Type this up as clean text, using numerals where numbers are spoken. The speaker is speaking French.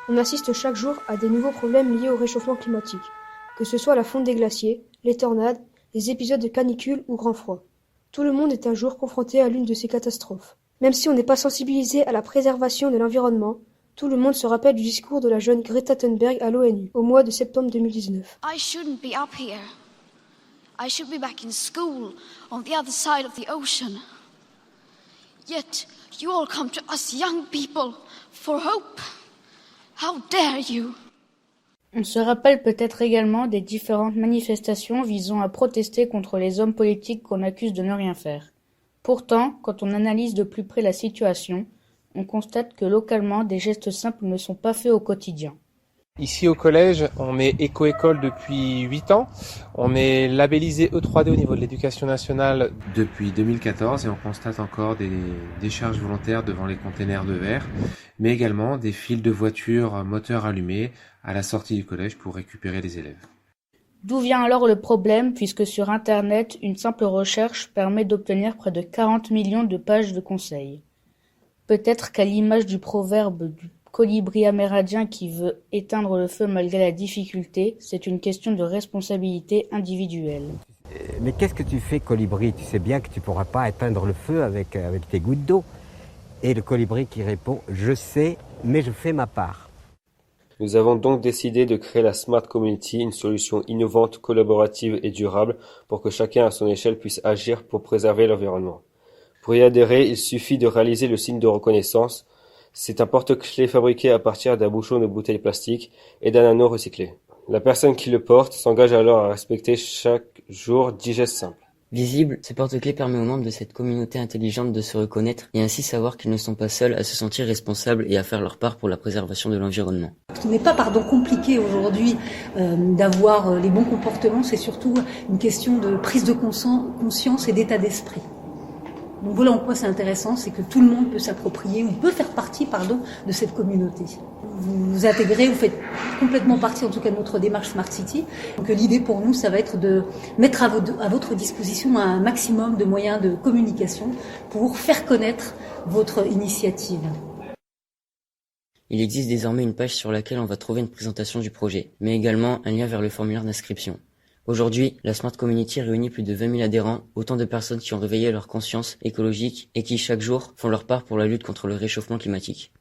On assiste chaque jour à des nouveaux problèmes liés au réchauffement climatique, que ce soit la fonte des glaciers, les tornades, les épisodes de canicule ou grand froid. Tout le monde est un jour confronté à l'une de ces catastrophes. Même si on n'est pas sensibilisé à la préservation de l'environnement, tout le monde se rappelle du discours de la jeune Greta Thunberg à l'ONU, au mois de septembre 2019. I shouldn't be up here. I should be back in school, on the other side of the ocean. Yet, you all come to us young people for hope. How dare you? On se rappelle peut-être également des différentes manifestations visant à protester contre les hommes politiques qu'on accuse de ne rien faire. Pourtant, quand on analyse de plus près la situation, on constate que localement, des gestes simples ne sont pas faits au quotidien. Ici au collège, on est éco-école depuis 8 ans. On est labellisé E3D au niveau de l'éducation nationale depuis 2014 et on constate encore des décharges volontaires devant les containers de verre, mais également des files de voitures moteurs allumés à la sortie du collège pour récupérer les élèves. D'où vient alors le problème puisque sur Internet, une simple recherche permet d'obtenir près de 40 millions de pages de conseils. Peut-être qu'à l'image du proverbe du colibri amérindien qui veut éteindre le feu malgré la difficulté, c'est une question de responsabilité individuelle. Mais qu'est-ce que tu fais, colibri? Tu sais bien que tu ne pourras pas éteindre le feu avec tes gouttes d'eau. Et le colibri qui répond « Je sais, mais je fais ma part ». Nous avons donc décidé de créer la Smart Community, une solution innovante, collaborative et durable pour que chacun à son échelle puisse agir pour préserver l'environnement. Pour y adhérer, il suffit de réaliser le signe de reconnaissance. C'est un porte-clés fabriqué à partir d'un bouchon de bouteille plastique et d'un anneau recyclé. La personne qui le porte s'engage alors à respecter chaque jour 10 gestes simples. Visible, ce porte-clés permet aux membres de cette communauté intelligente de se reconnaître et ainsi savoir qu'ils ne sont pas seuls à se sentir responsables et à faire leur part pour la préservation de l'environnement. Ce n'est pas compliqué aujourd'hui d'avoir les bons comportements, c'est surtout une question de prise de conscience et d'état d'esprit. Donc voilà en quoi c'est intéressant, c'est que tout le monde peut s'approprier, ou peut faire partie, de cette communauté. Vous vous intégrez, vous faites complètement partie en tout cas de notre démarche Smart City. Donc l'idée pour nous, ça va être de mettre à votre disposition un maximum de moyens de communication pour faire connaître votre initiative. Il existe désormais une page sur laquelle on va trouver une présentation du projet, mais également un lien vers le formulaire d'inscription. Aujourd'hui, la Smart Community réunit plus de 20 000 adhérents, autant de personnes qui ont réveillé leur conscience écologique et qui chaque jour font leur part pour la lutte contre le réchauffement climatique.